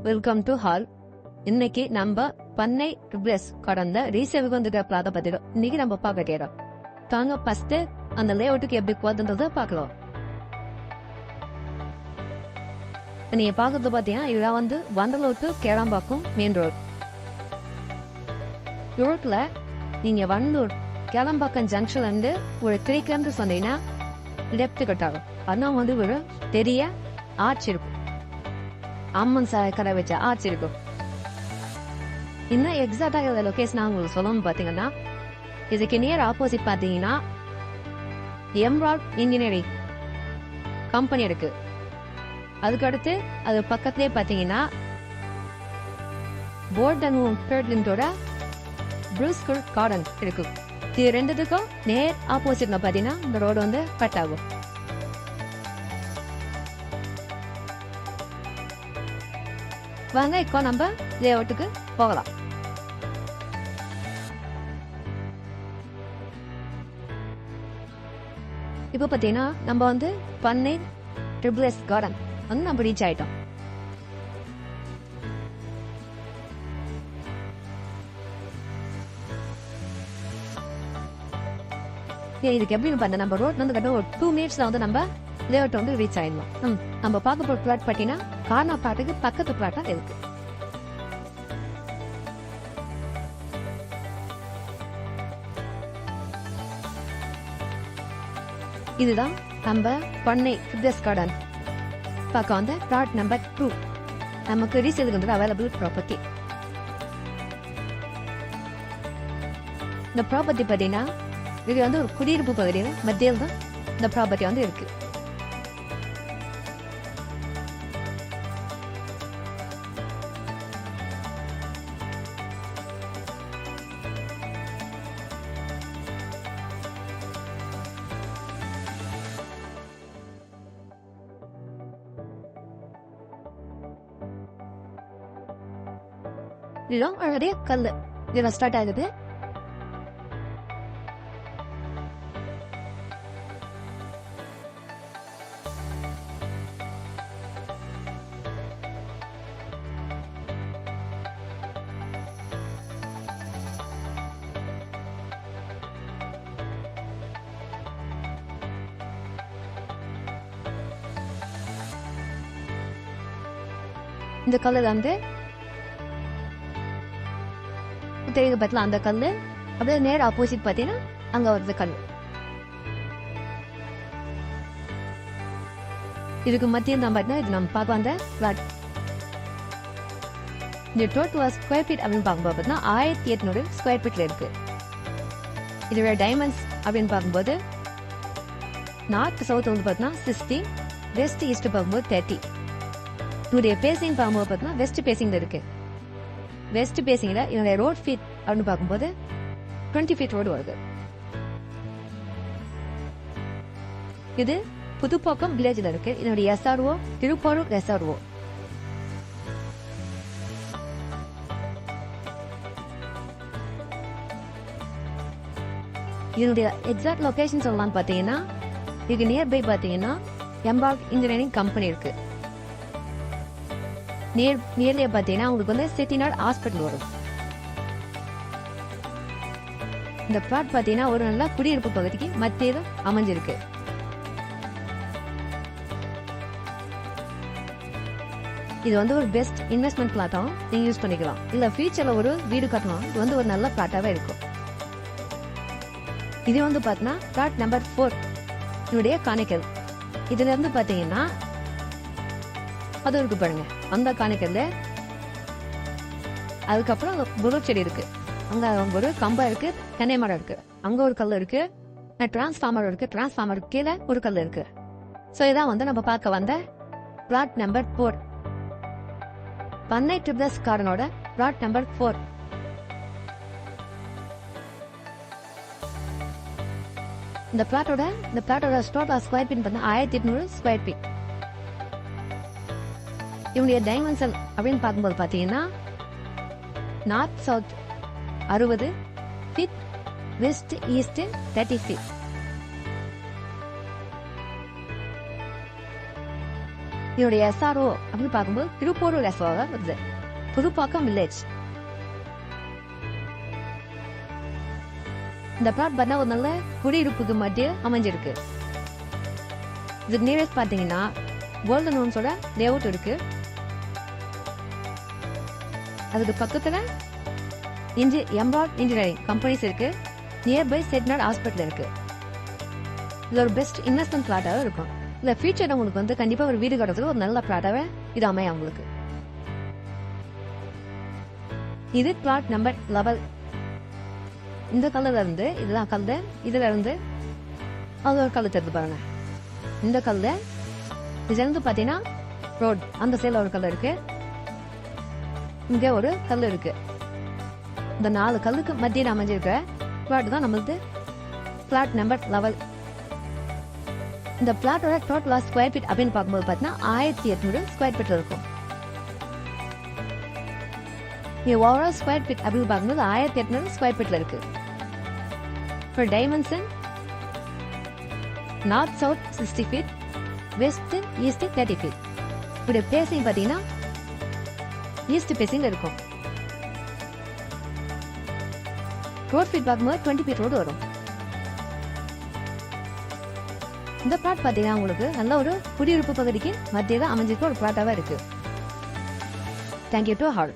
Welcome to hall. இன்னைக்கு நம்ம பண்ணை ட்ரிபிள்ஸ் கடந்த ரீசேவுக்கு வந்துட்டு பிளாத பத்திடும் இன்னைக்கு நம்ம பார்க்க தாங்க ஃபர்ஸ்ட் அந்த லேஅவுட்டுக்கு எப்படி போகுதுன்றத பார்க்கலாம். நீங்க பாக்குறது பாத்தீங்கன்னா இதெல்லாம் வந்து Vandalur to Kelambakkam main road. ரோட்ல நீங்க வண்டலூர் கேளம்பாக்கம் ஜங்ஷன்ல இருந்து ஒரு 3 கிலோமீட்டர் சொன்னீங்கன்னா லெப்ட் கட்டாகும். ஆனா வந்து ஒரு பெரிய ஆர்ச் இருக்கும், அம்மன் கடை வச்ச ஆர்ச் இருக்கும். இன்னும் எக்ஸாக்டா இந்த லொகேஷன் உங்களுக்கு சொல்லணும்னு பாத்தீங்கன்னா இதுக்கு நியர் ஆப்போசிட் பாத்தீங்கன்னா எம்ராய்ட் இன்ஜினியரிங் கம்பெனி இருக்கு. அதுக்கடுத்து அது பக்கத்திலே பாத்தீங்கன்னா போர்டனோட ப்ரூஸ்கர் கார்டன் இருக்கு. இது ரெண்டுத்துக்கும் நேர் ஆப்போசிட்ல பாத்தீங்கன்னா இந்த ரோடு வந்து கட் ஆகும். வாங்க இப்போ நம்ம லேஅவுட்டுக்கு போகலாம். இப்போ பாத்தீங்கன்னா நம்ம வந்து பண்ணை ட்ரிபிள்ஸ் கார்டன் வந்து நம்ம ரீச் ஆயிட்டோம். இதுக்கு எப்படின்னு பார்த்தா நம்ம ரோட் வந்து கட்ட ஒரு 2 மினிட்ஸ்ல வந்து நம்ம லேஅவுட் வந்து ரீச் ஆயிடலாம். நம்ம பார்க்க போற பிளாட் பாத்தீங்கன்னா கார்னா பிளாட்டுக்கு பக்கத்து பிளாட்டா இருக்கு. இதுதான் நம்ம பண்ணை ட்ரிபிள்ஸ் கார்டன் பார்க்க வந்து பிளாட் நம்பர் 2 நமக்கு ரீசேலுக்கு வந்து அவைலபிள் ப்ராப்பர்ட்டி. இந்த ப்ராப்பர்ட்டி பார்த்தீங்கன்னா இது வந்து ஒரு குடியிருப்பு பகுதியில் மத்தியில் தான் இந்த ப்ராப்பர்ட்டி வந்து இருக்கு. இதுதான் ஆல்ரெடி கல்லு இதுல ஸ்டார்ட் ஆகுது. இந்த கல்லு வந்து தெரியுது பத்தில அந்த கல்லு அப்படியே நேர் ஆப்போசிட் பாத்தீங்கன்னா அங்க வருது கல்லு. இதுக்கு மத்தியம் தான் பாத்தீங்கன்னா இது நம்ம பார்க்க வந்த பிளாட். இந்த டோட்டல் ஸ்கொயர் ஃபீட் அப்படின்னு பார்க்கும்போது பார்த்தீங்கன்னா 1800 ஸ்கொயர் ஃபீட்ல இருக்கு. இதோட டைமென்ஷன்ஸ் அப்படின்னு பார்க்கும்போது நார்த் சவுத் வந்து பார்த்தீங்கன்னா 60, வெஸ்ட் ஈஸ்ட் பார்க்கும்போது 30. இதோடைய பேசிங் பார்க்கும்போது பார்த்தீங்கன்னா வெஸ்ட் பேசிங்ல இருக்கு. வெஸ்ட் பேசிங்ல என்னுடைய ரோட் ஃபீட் அப்படின்னு பார்க்கும்போது 20 ஃபீட் ரோடு வருது. இது புதுப்பாக்கம் வில்லேஜ்ல இருக்கு. என்னுடைய SRO திருப்பாரூர் SRO. இதனுடைய எக்ஸாக்ட் லொகேஷன் சொல்லலாம் பாத்தீங்கன்னா இதுக்கு நியர்பை பாத்தீங்கன்னா எம்ராய்ட் இன்ஜினியரிங் கம்பெனி இருக்கு. நியர்லியே பாத்தீங்கன்னா உங்களுக்கு வந்து செட்டிநாடு ஹாஸ்பிட்டல் வரும். இந்த பிளாட் பாத்தீங்கன்னா ஒரு நல்ல குடியிருப்பு பகுதிக்கு மத்தியில அமைஞ்சிருக்கு. இது வந்து ஒரு பெஸ்ட் இன்வெஸ்ட்மெண்ட் பிளாட்டாவும் நீங்க யூஸ் பண்ணிக்கலாம். இல்ல ஃபியூச்சர்ல ஒரு வீடு கட்டணும், இது வந்து ஒரு நல்ல பிளாட்டாவே இருக்கும். இது வந்து பாத்தீங்கன்னா பிளாட் நம்பர் 4 இதனுடைய காணிக்கல். இதுல இருந்து பாத்தீங்கன்னா அது இருக்கு பாருங்க அந்த காணிக்கல்ல. அதுக்கப்புறம் புரு செடி இருக்கு, அங்க ஒரு கம்பம் இருக்கு, தென்னை மரம் இருக்கு, அங்க ஒரு கல் இருக்கு, டிரான்ஸ்பார்மர் இருக்கு, டிரான்ஸ்பார்மர் கீழே ஒரு கல் இருக்கு. சோ இதான் வந்து நம்ம பார்க்க வந்த பிளாட் நம்பர் 4 பண்ணை ட்ரிபிள்ஸ் கார்டனோட பிளாட் நம்பர் 4. இந்த பிளாட்டோட டோட்டல் ஸ்கொயர் ஃபீட் பார்த்தா 1800 ஸ்கொயர் ஃபீட். இவனுடைய டைமென்ஷன் அப்படின்னு பார்க்கும்போது பாத்தீங்கன்னா north south 60 feet, west east 30 feet. இதோடைய SRO அப்படின்னு பார்க்கும்போது திருப்போரூர் SRO வருது. புதுப்பாக்கம் வில்லேஜ். இந்த பிளாட் பார்த்தா ஒரு நல்ல குடியிருப்புக்கு மத்திய அமைஞ்சிருக்கு. இதுக்கு நியரஸ்ட் பார்த்தீங்கன்னா கோல்டன் ஹோம்ஸோட லேஅவுட் இருக்கு. அதுக்கு பக்கத்துல எம்பார்ட் இன்ஜினியரிங் கம்பெனிஸ் இருக்கு. நியர்பை செட்நாட் ஹாஸ்பிட்டல் இருக்கு. இது ஒரு பெஸ்ட் இன்வெஸ்ட்மெண்ட் பிளாட்டாவே இருக்கும். இந்த ஃபியூச்சர் உங்களுக்கு வந்து கண்டிப்பா ஒரு வீடு கட்டுறதுக்கு ஒரு நல்ல பிளாட்டாவே இது அமையும் உங்களுக்கு. இது பிளாட் நம்பர் 11. இந்த கல்லுல இருந்து இதுதான் கல்லு. இதுல இருந்து அது ஒரு கல்லு தெரிஞ்சு பாருங்க. இந்த கல்லு இதுல இருந்து பாத்தீங்கன்னா ரோட் அந்த சைட்ல ஒரு கல்லு இருக்கு. இங்க ஒரு கல்லு இருக்கு. இந்த 4 கல்லுக்கு மத்தியில் அமைஞ்சிருக்க பிளாட் தான் நம்மளுக்கு பிளாட் நம்பர் 11. இந்த பிளாட்டோட டோட்டல் ஸ்கொயர் ஃபீட் அப்படின்னு பார்க்கும்போது பார்த்தீங்கன்னா 1800 ஸ்கொயர் ஃபீட் இருக்கும். ஓவரால் ஸ்கொயர் ஃபீட் அப்படின்னு பார்க்கும்போது 1800 ஸ்கொயர் ஃபீட்ல இருக்கு. For dimension, north south 60 feet, west east 30 feet. இப்படி பேசிங் பார்த்தீங்கன்னா ஈஸ்ட் பேசிங் இருக்கும். ரோட் ஃபீட் பார்க்கும்போது 20 feet ரோடு வரும். இந்த பிளாட் பார்த்தீங்கன்னா உங்களுக்கு நல்ல ஒரு குடியிருப்பு பகுதிக்கு மத்தியில் அமைஞ்சிருக்க ஒரு பிளாட்டாக இருக்கு. Thank you to all.